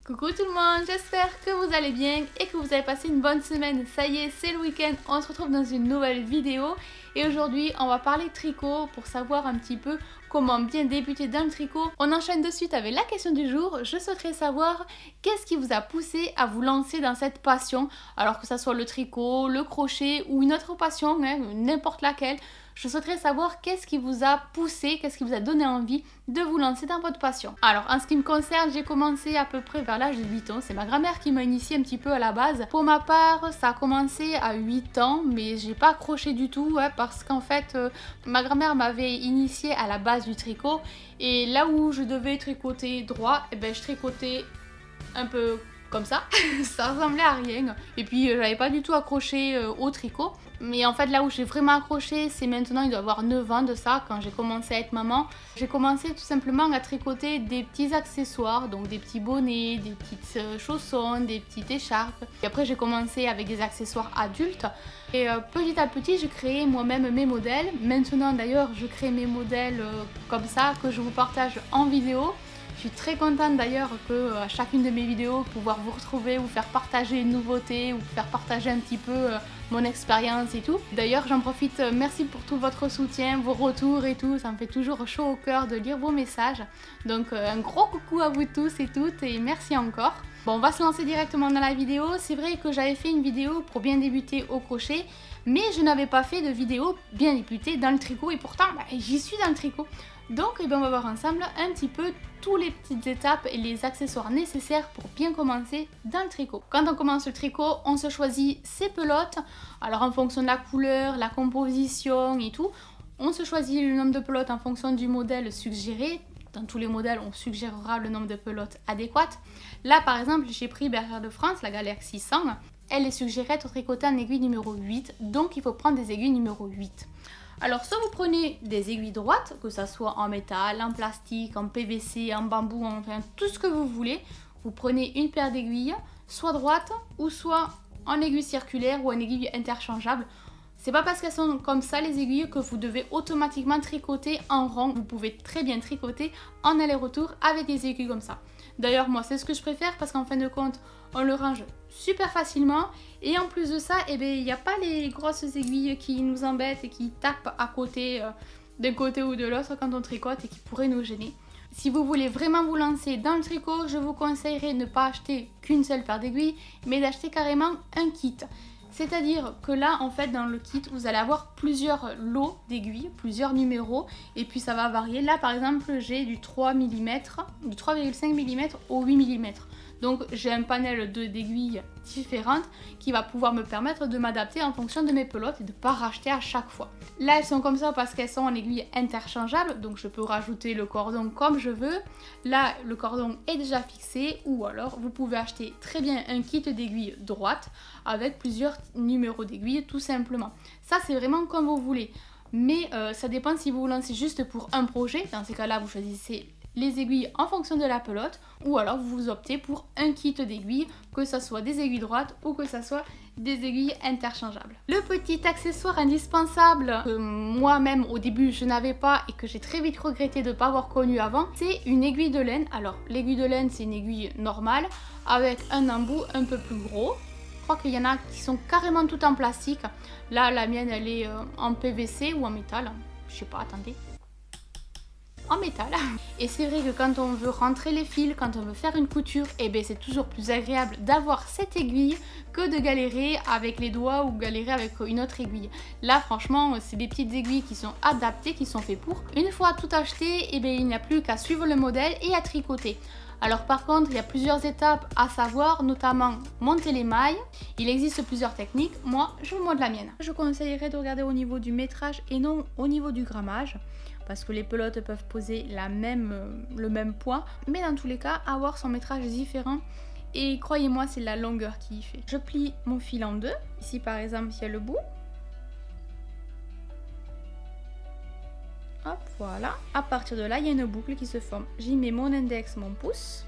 Coucou tout le monde, j'espère que vous allez bien et que vous avez passé une bonne semaine. Ça y est, c'est le week-end, on se retrouve dans une nouvelle vidéo et aujourd'hui on va parler tricot pour savoir un petit peu comment bien débuter dans le tricot. On enchaîne de suite avec la question du jour. Je souhaiterais savoir qu'est-ce qui vous a poussé à vous lancer dans cette passion, alors que ça soit le tricot, le crochet ou une autre passion, n'importe laquelle. Je souhaiterais savoir qu'est-ce qui vous a poussé, qu'est-ce qui vous a donné envie de vous lancer dans votre passion. Alors, en ce qui me concerne, j'ai commencé à peu près vers l'âge de 8 ans. C'est ma grand-mère qui m'a initié un petit peu à la base. Pour ma part, ça a commencé à 8 ans, mais j'ai pas accroché du tout, parce qu'en fait, ma grand-mère m'avait initié à la base du tricot. Et là où je devais tricoter droit, je tricotais un peu comme ça. Ça ressemblait à rien. Et puis, j'avais pas du tout accroché au tricot. Mais en fait, là où j'ai vraiment accroché, c'est maintenant, il doit y avoir 9 ans de ça, quand j'ai commencé à être maman. J'ai commencé tout simplement à tricoter des petits accessoires, donc des petits bonnets, des petites chaussons, des petites écharpes. Et après, j'ai commencé avec des accessoires adultes. Et petit à petit, je créais moi-même mes modèles. Maintenant, d'ailleurs, je crée mes modèles comme ça, que je vous partage en vidéo. Je suis très contente d'ailleurs que à chacune de mes vidéos, pouvoir vous retrouver, vous faire partager une nouveauté, ou faire partager un petit peu mon expérience et tout. D'ailleurs, j'en profite, merci pour tout votre soutien, vos retours et tout, ça me fait toujours chaud au cœur de lire vos messages. Donc un gros coucou à vous tous et toutes et merci encore. Bon, on va se lancer directement dans la vidéo. C'est vrai que j'avais fait une vidéo pour bien débuter au crochet, mais je n'avais pas fait de vidéo bien débuter dans le tricot et pourtant j'y suis dans le tricot. Donc on va voir ensemble un petit peu toutes les petites étapes et les accessoires nécessaires pour bien commencer dans le tricot. Quand on commence le tricot, on se choisit ses pelotes. Alors en fonction de la couleur, la composition et tout, on se choisit le nombre de pelotes en fonction du modèle suggéré. Dans tous les modèles, on suggérera le nombre de pelotes adéquates. Là par exemple, j'ai pris Bergère de France, la Galaxy 100. Elle est suggérée être tricotée en aiguille numéro 8, donc il faut prendre des aiguilles numéro 8. Alors soit vous prenez des aiguilles droites, que ça soit en métal, en plastique, en PVC, en bambou, enfin tout ce que vous voulez. Vous prenez une paire d'aiguilles, soit droite ou soit en aiguille circulaire ou en aiguille interchangeable. C'est pas parce qu'elles sont comme ça les aiguilles que vous devez automatiquement tricoter en rond. Vous pouvez très bien tricoter en aller-retour avec des aiguilles comme ça. D'ailleurs moi c'est ce que je préfère parce qu'en fin de compte on le range super facilement et en plus de ça il n'y a pas les grosses aiguilles qui nous embêtent et qui tapent à côté d'un côté ou de l'autre quand on tricote et qui pourraient nous gêner. Si vous voulez vraiment vous lancer dans le tricot, je vous conseillerais de ne pas acheter qu'une seule paire d'aiguilles mais d'acheter carrément un kit. C'est-à-dire que là, en fait, dans le kit, vous allez avoir plusieurs lots d'aiguilles, plusieurs numéros, et puis ça va varier. Là, par exemple, j'ai du 3 mm, du 3,5 mm au 8 mm. Donc, j'ai un panel d'aiguilles différentes qui va pouvoir me permettre de m'adapter en fonction de mes pelotes et de ne pas racheter à chaque fois. Là, elles sont comme ça parce qu'elles sont en aiguille interchangeable, donc je peux rajouter le cordon comme je veux. Là, le cordon est déjà fixé, ou alors vous pouvez acheter très bien un kit d'aiguilles droites avec plusieurs numéros d'aiguilles tout simplement. Ça, c'est vraiment comme vous voulez. Mais ça dépend si vous vous lancez juste pour un projet. Dans ces cas-là, vous choisissez les aiguilles en fonction de la pelote, ou alors vous optez pour un kit d'aiguilles, que ce soit des aiguilles droites ou que ce soit des aiguilles interchangeables. Le petit accessoire indispensable que moi-même au début je n'avais pas et que j'ai très vite regretté de ne pas avoir connu avant, c'est une aiguille de laine. Alors l'aiguille de laine c'est une aiguille normale avec un embout un peu plus gros. Je crois qu'il y en a qui sont carrément toutes en plastique. Là la mienne elle est en PVC ou en métal, je sais pas, attendez. En métal. Et c'est vrai que quand on veut rentrer les fils, quand on veut faire une couture, c'est toujours plus agréable d'avoir cette aiguille que de galérer avec les doigts ou galérer avec une autre aiguille. Là franchement c'est des petites aiguilles qui sont adaptées, qui sont faites pour. Une fois tout acheté, il n'y a plus qu'à suivre le modèle et à tricoter. Alors par contre, il y a plusieurs étapes à savoir, notamment monter les mailles. Il existe plusieurs techniques, moi je vous montre la mienne. Je conseillerais de regarder au niveau du métrage et non au niveau du grammage, parce que les pelotes peuvent poser le même poids, mais dans tous les cas, avoir son métrage différent. Et croyez-moi, c'est la longueur qui y fait. Je plie mon fil en deux. Ici par exemple, il y a le bout. Hop, voilà. À partir de là, il y a une boucle qui se forme. J'y mets mon index, mon pouce.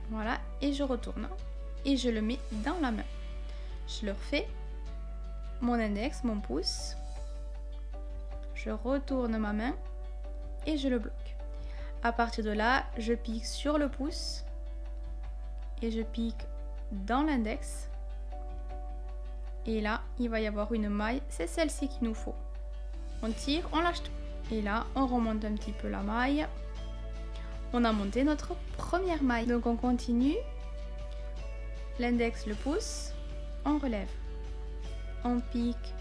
Voilà, et je retourne. Et je le mets dans la main. Je le refais. Mon index, mon pouce. Je retourne ma main et je le bloque. À partir de là, je pique sur le pouce et je pique dans l'index. Et là, il va y avoir une maille, c'est celle-ci qu'il nous faut. On tire, on lâche tout. Et là, on remonte un petit peu la maille. On a monté notre première maille. Donc on continue. L'index, le pouce, on relève. On pique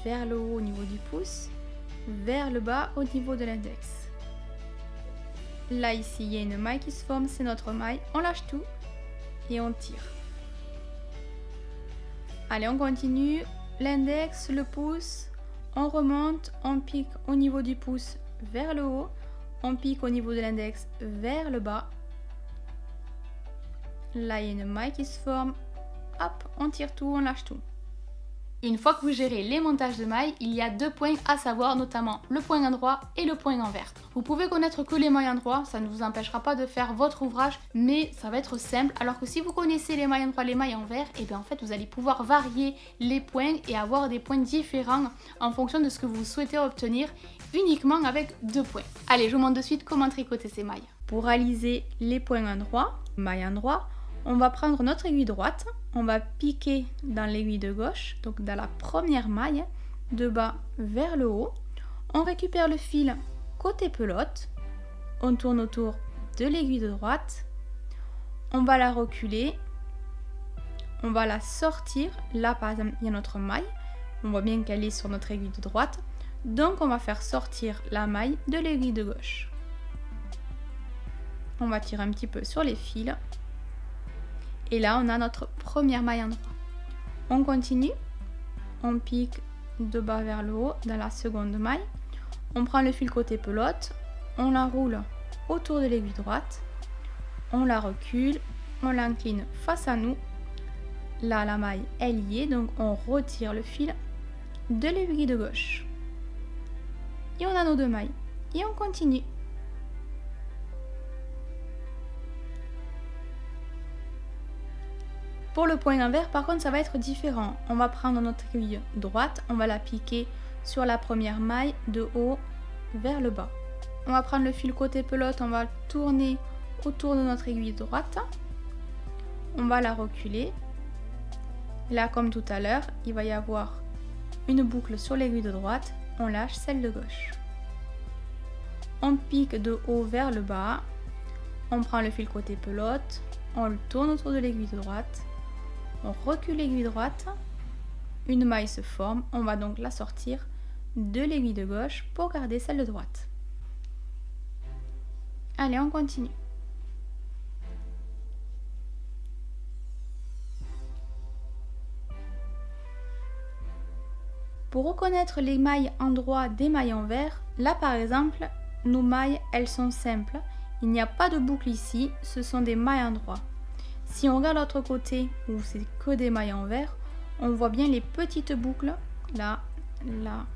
vers le haut au niveau du pouce, vers le bas au niveau de l'index. Là, ici, il y a une maille qui se forme, c'est notre maille. On lâche tout et on tire. Allez, on continue. L'index, le pouce, on remonte, on pique au niveau du pouce vers le haut, on pique au niveau de l'index vers le bas. Là, il y a une maille qui se forme. Hop, on tire tout, on lâche tout. Une fois que vous gérez les montages de mailles, il y a 2 points à savoir, notamment le point endroit et le point envers. Vous pouvez connaître que les mailles endroits, ça ne vous empêchera pas de faire votre ouvrage, mais ça va être simple. Alors que si vous connaissez les mailles endroits, les mailles envers, et bien en fait vous allez pouvoir varier les points et avoir des points différents en fonction de ce que vous souhaitez obtenir, uniquement avec 2 points. Allez, je vous montre de suite comment tricoter ces mailles. Pour réaliser les points endroits, mailles endroits, on va prendre notre aiguille droite, on va piquer dans l'aiguille de gauche, donc dans la première maille, de bas vers le haut. On récupère le fil côté pelote, on tourne autour de l'aiguille de droite, on va la reculer, on va la sortir. Là par exemple, il y a notre maille, on voit bien qu'elle est sur notre aiguille de droite, donc on va faire sortir la maille de l'aiguille de gauche. On va tirer un petit peu sur les fils. Et là, on a notre première maille endroit. On continue. On pique de bas vers le haut dans la seconde maille. On prend le fil côté pelote. On l'enroule autour de l'aiguille droite. On la recule. On l'incline face à nous. Là, la maille est liée. Donc, on retire le fil de l'aiguille de gauche. Et on a nos 2 mailles. Et on continue. Pour le point envers, par contre, ça va être différent. On va prendre notre aiguille droite, on va la piquer sur la première maille de haut vers le bas. On va prendre le fil côté pelote, on va tourner autour de notre aiguille droite. On va la reculer. Là, comme tout à l'heure, il va y avoir une boucle sur l'aiguille de droite. On lâche celle de gauche. On pique de haut vers le bas. On prend le fil côté pelote. On le tourne autour de l'aiguille de droite. On recule l'aiguille droite, une maille se forme, on va donc la sortir de l'aiguille de gauche pour garder celle de droite. Allez, on continue. Pour reconnaître les mailles endroits des mailles envers, là par exemple, nos mailles, elles sont simples. Il n'y a pas de boucle ici, ce sont des mailles endroits. Si on regarde l'autre côté où c'est que des mailles envers, on voit bien les petites boucles, là, là,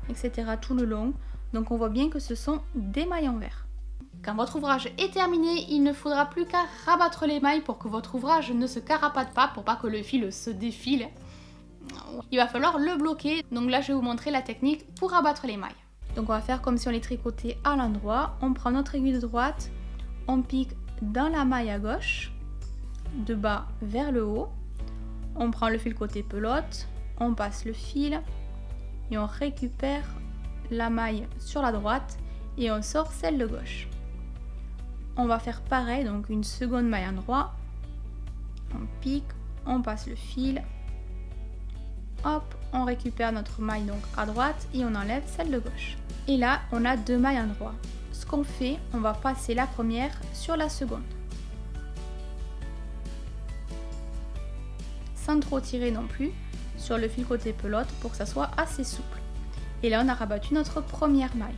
etc. tout le long. Donc on voit bien que ce sont des mailles envers. Quand votre ouvrage est terminé, il ne faudra plus qu'à rabattre les mailles pour que votre ouvrage ne se carapate pas, pour pas que le fil se défile. Il va falloir le bloquer. Donc là, je vais vous montrer la technique pour rabattre les mailles. Donc on va faire comme si on les tricotait à l'endroit. On prend notre aiguille de droite, on pique dans la maille à gauche, de bas vers le haut. On prend le fil côté pelote, on passe le fil et on récupère la maille sur la droite et on sort celle de gauche. On va faire pareil, donc une seconde maille endroit. On pique, on passe le fil. Hop, on récupère notre maille donc à droite et on enlève celle de gauche. Et là, on a 2 mailles endroits. Ce qu'on fait, on va passer la première sur la seconde. Sans trop tirer non plus sur le fil côté pelote pour que ça soit assez souple. Et là, on a rabattu notre première maille.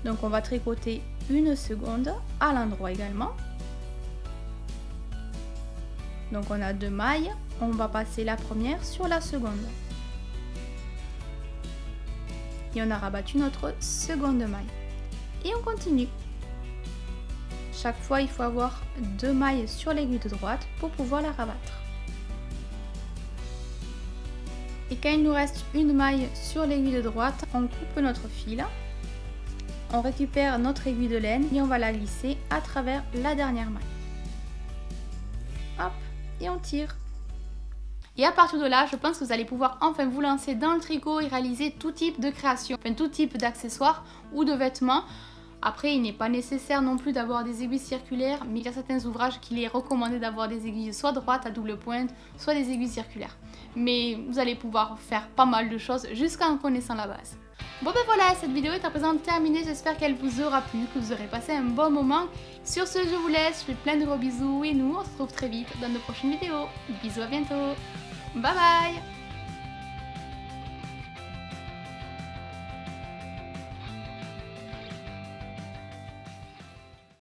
Donc on va tricoter une seconde à l'endroit également. Donc on a 2 mailles, on va passer la première sur la seconde. Et on a rabattu notre seconde maille. Et on continue. Chaque fois, il faut avoir 2 mailles sur l'aiguille de droite pour pouvoir la rabattre. Et quand il nous reste une maille sur l'aiguille de droite, on coupe notre fil. on récupère notre aiguille de laine et on va la glisser à travers la dernière maille. Hop, et on tire. Et à partir de là, je pense que vous allez pouvoir enfin vous lancer dans le tricot et réaliser tout type de création, enfin tout type d'accessoires ou de vêtements. Après, il n'est pas nécessaire non plus d'avoir des aiguilles circulaires, mais il y a certains ouvrages qu'il est recommandé d'avoir des aiguilles soit droites à double pointe, soit des aiguilles circulaires. Mais vous allez pouvoir faire pas mal de choses jusqu'en connaissant la base. Bon ben voilà, cette vidéo est à présent terminée, j'espère qu'elle vous aura plu, que vous aurez passé un bon moment. Sur ce, je vous laisse, je fais plein de gros bisous et nous on se retrouve très vite dans de prochaines vidéos. Bisous, à bientôt. Bye bye.